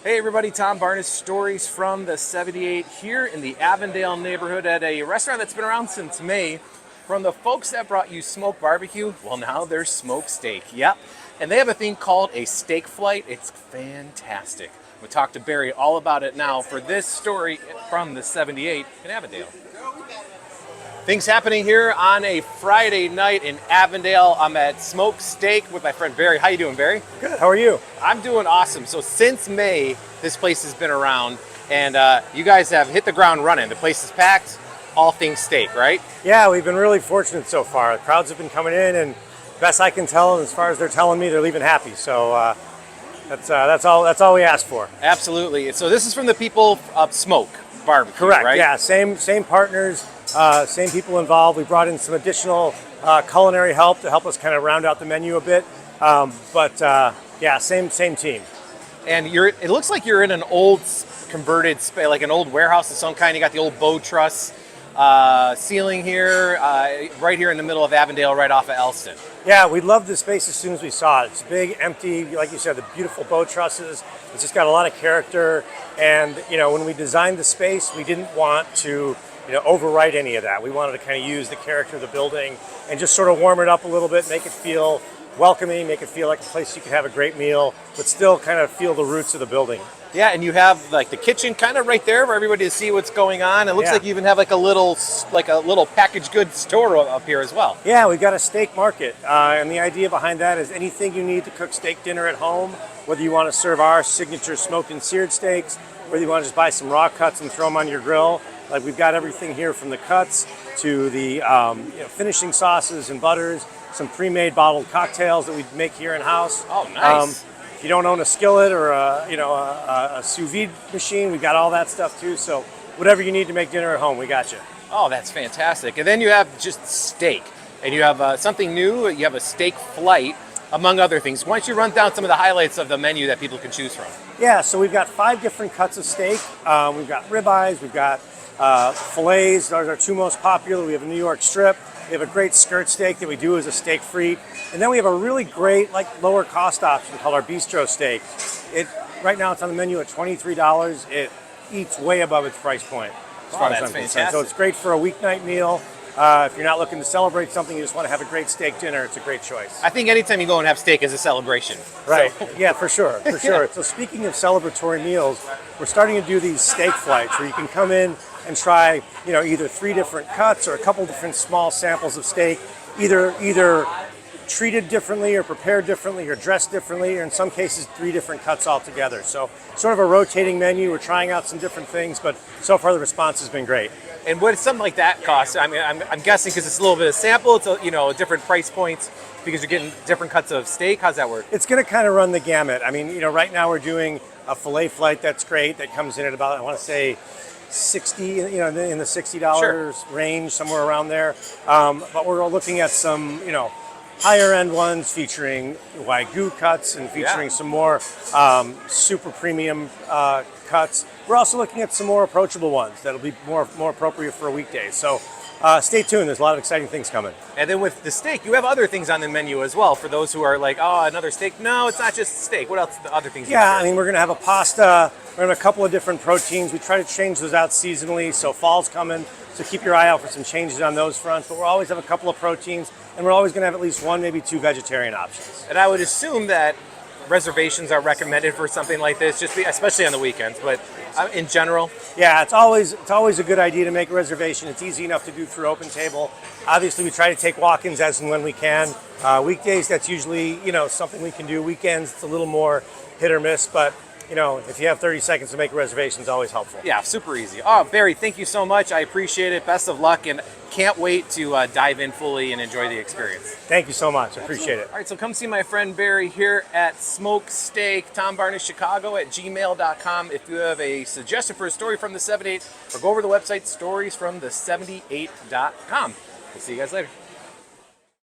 Hey everybody, Tom Barnes, Stories from the 78 here in the Avondale neighborhood at a restaurant that's been around since May. From the folks that brought you Smoke Barbecue, well now there's Smoque Steak, yep. And they have a thing called a steak flight. It's fantastic. We'll talk to Barry all about it now for this story from the 78 in Avondale. Things happening here on a Friday night in Avondale. I'm at Smoque Steak with my friend Barry. How you doing, Barry? Good. How are you? I'm doing awesome. So since May, this place has been around, and you guys have hit the ground running. The place is packed, all things steak, right? Yeah, we've been really fortunate so far. The crowds have been coming in, and best I can tell, as far as they're telling me, they're leaving happy. So that's all we ask for. Absolutely. So this is from the people of Smoke Barbecue, Correct. right? Yeah. Same partners, same people involved. We brought in some additional culinary help to help us kind of round out the menu a bit. Yeah, same team. And it looks like you're in an old converted space, like an old warehouse of some kind. You got the old bow truss ceiling here, right here in the middle of Avondale, right off of Elston. Yeah, we loved the space as soon as we saw it. It's big, empty, like you said, the beautiful bow trusses. It's just got a lot of character. And when we designed the space, we didn't want to overwrite any of that. We wanted to kind of use the character of the building and just sort of warm it up a little bit, make it feel welcoming, make it feel like a place you could have a great meal, but still kind of feel the roots of the building. Yeah, and you have like the kitchen kind of right there for everybody to see what's going on. It looks like you even have like a little packaged goods store up here as well. Yeah, we've got a steak market, and the idea behind that is anything you need to cook steak dinner at home, whether you want to serve our signature smoked and seared steaks, whether you want to just buy some raw cuts and throw them on your grill. Like we've got everything here from the cuts to the finishing sauces and butters, some pre-made bottled cocktails that we make here in house. Oh, nice. If you don't own a skillet or a sous vide machine, we got all that stuff too. So whatever you need to make dinner at home, we got you. Oh, that's fantastic. And then you have just steak, and you have something new. You have a steak flight, among other things. Why don't you run down some of the highlights of the menu that people can choose from? Yeah, so we've got 5 different cuts of steak. We've got ribeyes, we've got fillets. Those are our 2 most popular. We have a New York strip. We have a great skirt steak that we do as a steak free. And then we have a really great lower cost option called our bistro steak. Right now it's on the menu at $23. It eats way above its price point. Oh, that's fantastic. So it's great for a weeknight meal. If you're not looking to celebrate something, you just want to have a great steak dinner, it's a great choice. I think anytime you go and have steak is a celebration. Right. So. Yeah, for sure. So speaking of celebratory meals, we're starting to do these steak flights where you can come in and try, either 3 different cuts or a couple different small samples of steak, either treated differently or prepared differently or dressed differently, or in some cases 3 different cuts altogether. So sort of a rotating menu. We're trying out some different things, but so far the response has been great. And what does something like that cost? I mean, I'm guessing because it's a little bit of sample, it's different price points because you're getting different cuts of steak. How's that work? It's going to kind of run the gamut. I mean, right now we're doing a fillet flight that's great. That comes in at about, I want to say, 60, in the $60 range, somewhere around there. But we're looking at some, higher end ones featuring Wagyu cuts and featuring some more super premium cuts. We're also looking at some more approachable ones that'll be more appropriate for a weekday. So stay tuned. There's a lot of exciting things coming. And then with the steak, you have other things on the menu as well for those who are like, oh, another steak. No, it's not just steak. What else? The other things? Yeah, I mean, we're going to have a pasta. We're going to have a couple of different proteins. We try to change those out seasonally. So fall's coming. So keep your eye out for some changes on those fronts. But we'll always have a couple of proteins. And we're always going to have at least 1, maybe 2 vegetarian options. And I would assume that reservations are recommended for something like this, especially on the weekends, but in general? Yeah, it's always a good idea to make a reservation. It's easy enough to do through OpenTable. Obviously, we try to take walk-ins as and when we can. Weekdays, that's usually, something we can do. Weekends, it's a little more hit or miss, but if you have 30 seconds to make a reservation, it's always helpful. Yeah, super easy. Oh, Barry, thank you so much. I appreciate it. Best of luck, and can't wait to dive in fully and enjoy the experience. Thank you so much. I appreciate it. All right, so come see my friend Barry here at Smoque Steak, TomBarnesChicago@gmail.com. If you have a suggestion for a story from the 78, or go over to the website, storiesfromthe78.com. We'll see you guys later.